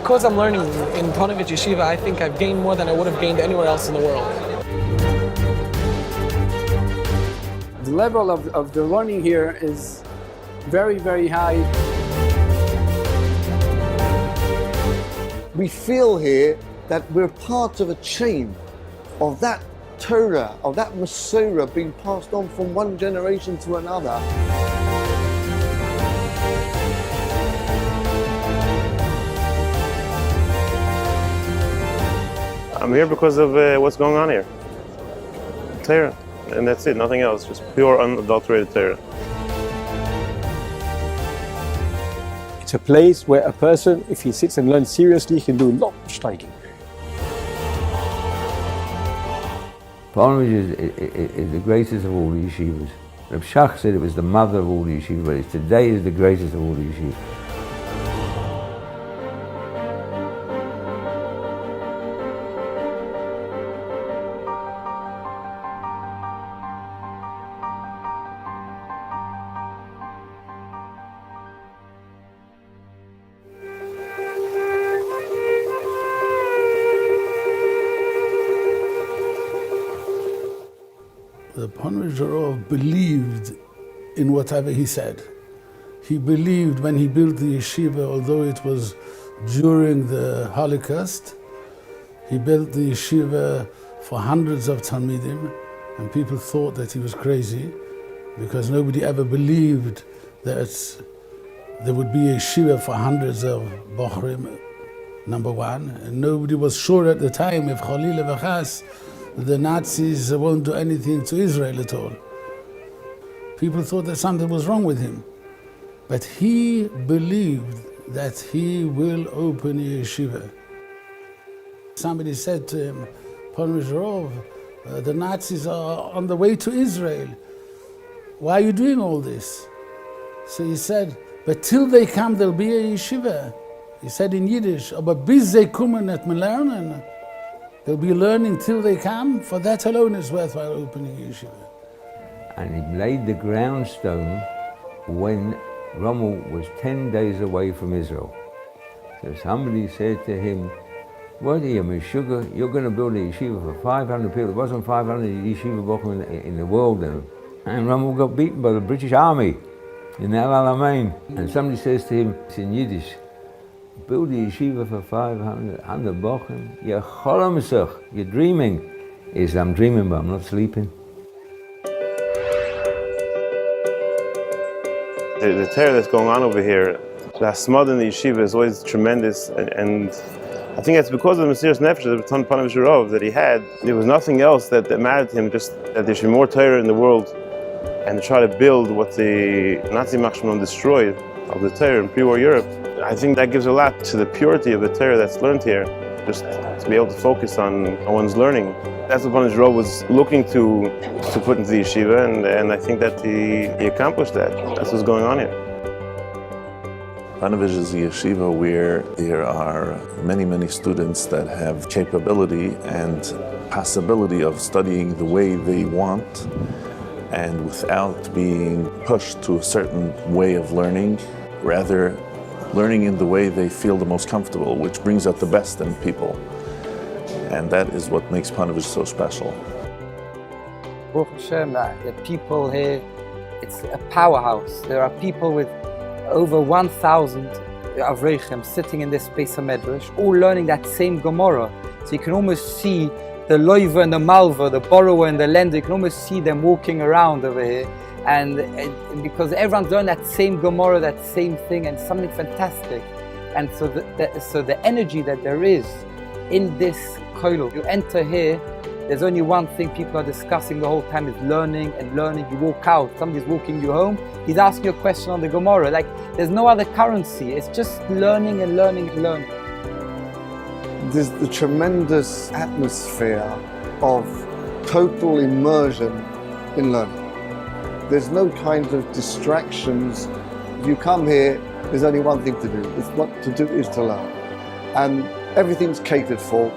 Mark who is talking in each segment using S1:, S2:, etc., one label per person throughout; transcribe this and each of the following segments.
S1: Because I'm learning in Ponevezher Yeshiva, I think I've gained more than I would have gained anywhere else in the world.
S2: The level of the learning here is very, very high.
S3: We feel here that we're part of a chain of that Torah, of that Messiah being passed on from one generation to another.
S4: I'm here because of what's going on here. Torah, and that's it, nothing else, just pure unadulterated Torah.
S5: It's a place where a person, if he sits and learns seriously, can do a lot of striking.
S6: Ponevezher is the greatest of all the yeshivas. Reb Shach said it was the mother of all the yeshivas, but today is the greatest of all the yeshivas.
S7: The Ponevezher believed in whatever he said. He believed when he built the yeshiva, although it was during the Holocaust, he built the yeshiva for hundreds of Talmidim, and people thought that he was crazy because nobody ever believed that there would be a yeshiva for hundreds of Bochrim, number one, and nobody was sure at the time if Chalila v'chas the Nazis won't do anything to Israel at all. People thought that something was wrong with him. But he believed that he will open a yeshiva. Somebody said to him, Ponevezher, the Nazis are on the way to Israel. Why are you doing all this? So he said, but till they come, there'll be a yeshiva. He said in Yiddish, aber bis sie kommen et me lernen. They'll be learning till they come. For that alone is worthwhile opening a yeshiva.
S6: And he laid the groundstone when Rommel was 10 days away from Israel. So somebody said to him, what are you, Meshuggah? You're going to build a yeshiva for 500 people. There wasn't 500 yeshiva bochum in the world then. And Rommel got beaten by the British Army in El Alamein. And somebody says to him, it's in Yiddish, build a yeshiva for 500 bochum. You're cholamsach, you're dreaming. He said, I'm dreaming, but I'm not sleeping.
S4: The terror that's going on over here, the hasmad in the yeshiva is always tremendous, and I think it's because of the Mesiras Nefesh, the Ponevezher that he had. There was nothing else that mattered to him, just that there should be more Torah in the world, and to try to build what the Nazi Machshman destroyed of the Torah in pre-war Europe. I think that gives a lot to the purity of the Torah that's learned here, just to be able to focus on one's learning. That's what Ponevezher was looking to put into the yeshiva, and I think that he accomplished that. That's what's going on here.
S8: Ponevezher is a yeshiva where there are many, many students that have capability and possibility of studying the way they want and without being pushed to a certain way of learning, rather learning in the way they feel the most comfortable, which brings out the best in people. And that is what makes Ponevezher so special.
S9: Baruch Hashem, the people here, it's a powerhouse. There are people with over 1,000 Avreichim sitting in this space of Medrash, all learning that same Gemara. So you can almost see the loiva and the malva, the borrower and the lender, you can almost see them walking around over here. And because everyone's learned that same Gemara, that same thing, and something fantastic. And so the energy that there is in this kollel, you enter here, there's only one thing people are discussing the whole time, is learning and learning. You walk out, somebody's walking you home, he's asking you a question on the Gemara. Like, there's no other currency. It's just learning and learning and learning.
S3: There's the tremendous atmosphere of total immersion in learning. There's no kind of distractions. If you come here, there's only one thing to do. It's what to do is to learn. And everything's catered for.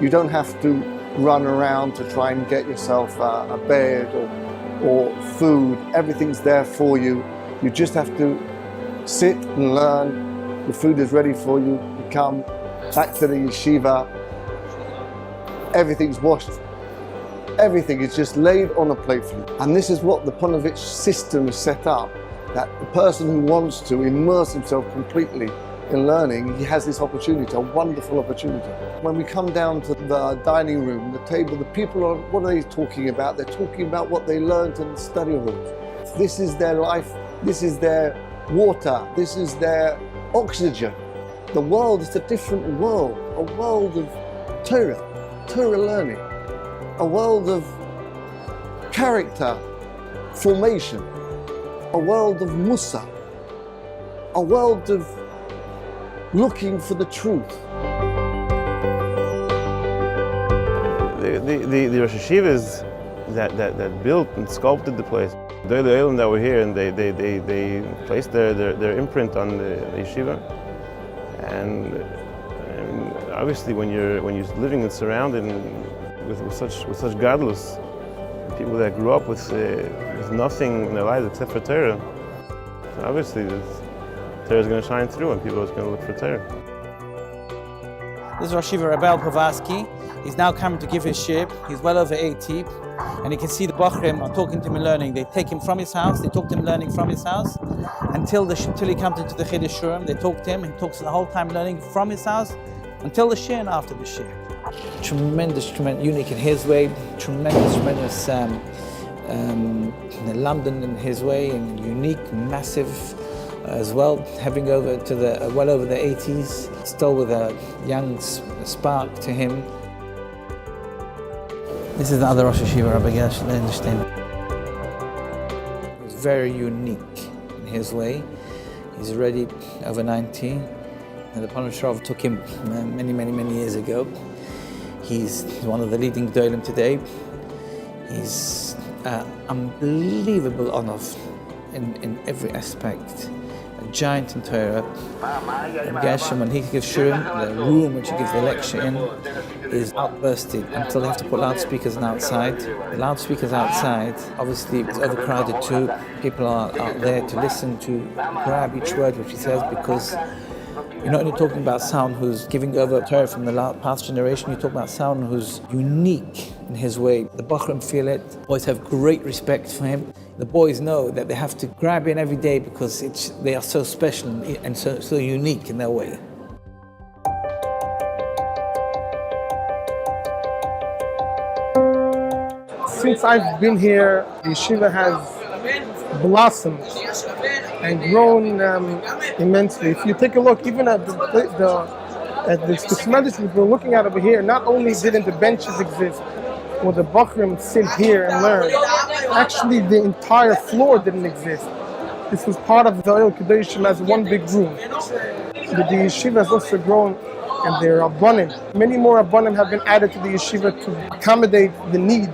S3: You don't have to run around to try and get yourself a bed or food. Everything's there for you. You just have to sit and learn. The food is ready for you. You come, back to the yeshiva, everything's washed. Everything is just laid on a plate for you. And this is what the Ponevezher system is set up, that the person who wants to immerse himself completely in learning, he has this opportunity, a wonderful opportunity. When we come down to the dining room, the table, the people are, what are they talking about? They're talking about what they learned in the study halls. This is their life, this is their water, this is their oxygen. The world is a different world, a world of Torah learning, a world of character formation, a world of Musa, a world of looking for the truth.
S4: The Rosh Yeshivas that built and sculpted the place, they're the Elim that were here, and they placed their imprint on the yeshiva. And obviously, when you're living and surrounded with such godless people that grew up with nothing in their lives except for Torah, so obviously Torah is going to shine through, and people are going to look for Torah.
S10: This is Rosh Yeshiva Rebel Ponevezher. He's now coming to give his shir. He's well over 80, and you can see the Bachrim are talking to him and learning. They take him from his house, they talk to him learning from his house, until he comes into the Chiddush Shurim. They talk to him, and he talks the whole time learning from his house, until the shir and after the shir. Tremendous, unique in his way, tremendous London in his way, and unique, massive as well, having over to the well over the 80s, still with a young spark to him. This is the other Rosh Yeshiva, Rabbi Gershon Lindstein. He's very unique in his way. He's already over 90, and the Ponevezher took him many years ago. He's one of the leading Gedolim today. He's unbelievable honor in every aspect. A giant in Torah. Gershon, when he gives shurim, the room which he gives the lecture in is outbursted until they have to put loudspeakers outside. The loudspeakers outside, obviously, it's overcrowded too. People are out there to listen, to grab each word which he says, because you're not only talking about someone who's giving over Torah from the past generation, you're talking about someone who's unique in his way. The Bachrim feel it, boys have great respect for him. The boys know that they have to grab in every day because they are so special and so unique in their way.
S11: Since I've been here, the yeshiva has blossomed and grown immensely. If you take a look, even at the tremendous we're looking at over here, not only didn't the benches exist where the Bachrim sit here and learn, actually the entire floor didn't exist. This was part of the Oil Kedoshim as one big room. The yeshiva has also grown, and there are Rabbanim. Many more Rabbanim have been added to the yeshiva to accommodate the need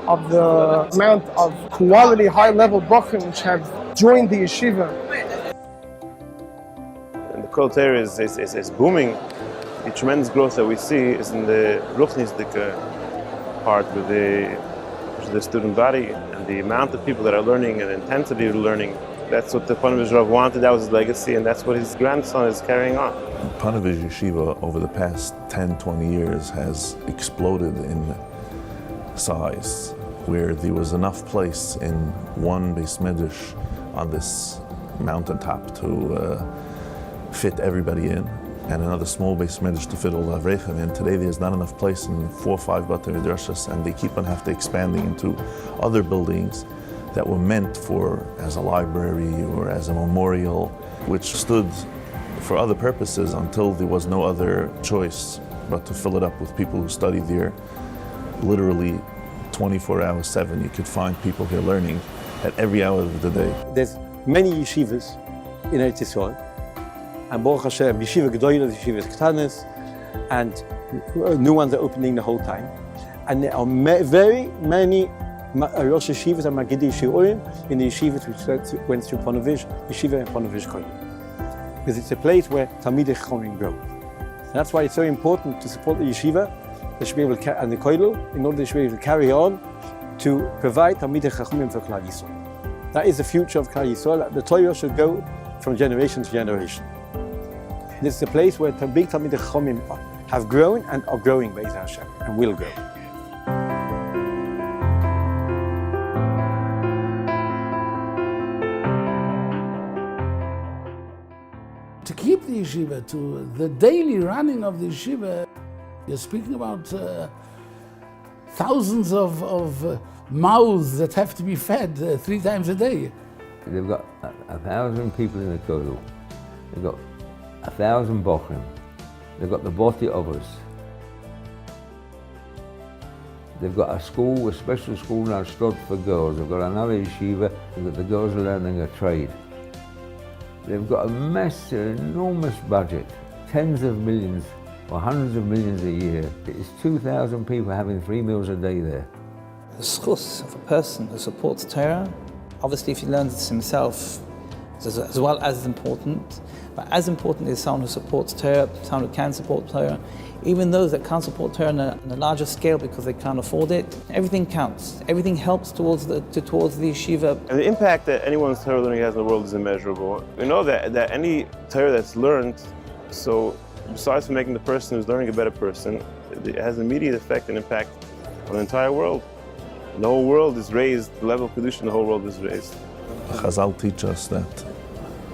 S11: of the amount of quality, high-level Bachrim which have joined the yeshiva.
S4: And the Kol Torah is booming. The tremendous growth that we see is in the Ruchnisdik part with the student body, and the amount of people that are learning and the intensity of learning. That's what the Ponevezher wanted, that was his legacy, and that's what his grandson is carrying on.
S8: Ponevezher Yeshiva over the past 10-20 years has exploded in size, where there was enough place in one beis medrash on this mountaintop to fit everybody in, and another small beis medrash to fit all the Hareidim in. Today there's not enough place in 4 or 5 Batei Midrashos, and they keep on expanding into other buildings that were meant for as a library or as a memorial, which stood for other purposes until there was no other choice but to fill it up with people who study there. Literally 24 hours 7, you could find people here learning at every hour of the day.
S5: There's many yeshivas in Eretz Yisrael, and Baruch Hashem, yeshiva gedolah, yeshiva ketanis, and new ones are opening the whole time. And there are very many Rosh Yeshivas and Magidi Shiurim in the yeshivas which went through Ponevezher Yeshiva and Ponevezher Kohen, because it's a place where Talmidei Chachamim grow. And that's why it's so important to support the yeshiva. They should be able to, and the koilel, in order to be able to carry on to provide Talmidei Chachamim for Klal Yisrael. That is the future of Klal Yisrael. The Torah should go from generation to generation. This is a place where the big Talmidei Chachomim have grown and are growing, Be'ez Hashem, and will grow.
S7: To keep the yeshiva, to the daily running of the yeshiva, you're speaking about thousands of mouths that have to be fed 3 times a day.
S6: They've got 1,000 people in the kollel. They've got 1,000 bochim. They've got the boti ovos. They've got a school, a special school now, Stott for girls. They've got another yeshiva. They've got the girls learning a trade. They've got a massive, enormous budget, tens of millions or hundreds of millions a year. It's 2,000 people having 3 meals a day there.
S10: The schus of a person who supports Torah, obviously if he learns this himself, is as well as important, but as important is someone who supports Torah, someone who can support Torah. Even those that can't support Torah on a larger scale because they can't afford it, everything counts. Everything helps towards the yeshiva.
S4: And the impact that anyone's Torah learning has in the world is immeasurable. We know that any Torah that's learned, so besides from making the person who's learning a better person, it has an immediate effect and impact on the entire world. And the whole world is raised, the level of Kedusha in the whole world is raised.
S8: Chazal teach us that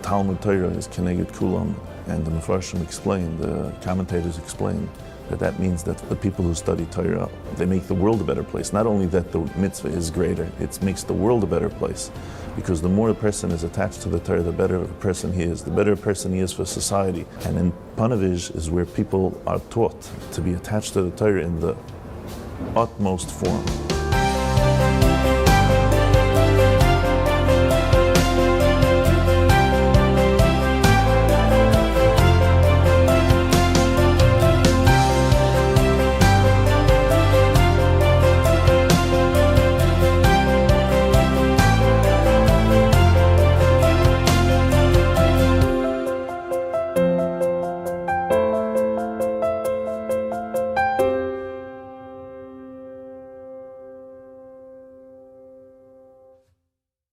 S8: Talmud Torah is Keneged Kulam, and the Mefarshim explain, the commentators explain, that means that the people who study Torah, they make the world a better place. Not only that the mitzvah is greater, it makes the world a better place. Because the more a person is attached to the Torah, the better a person he is, the better a person he is for society. And in Ponevezher is where people are taught to be attached to the Torah in the utmost form.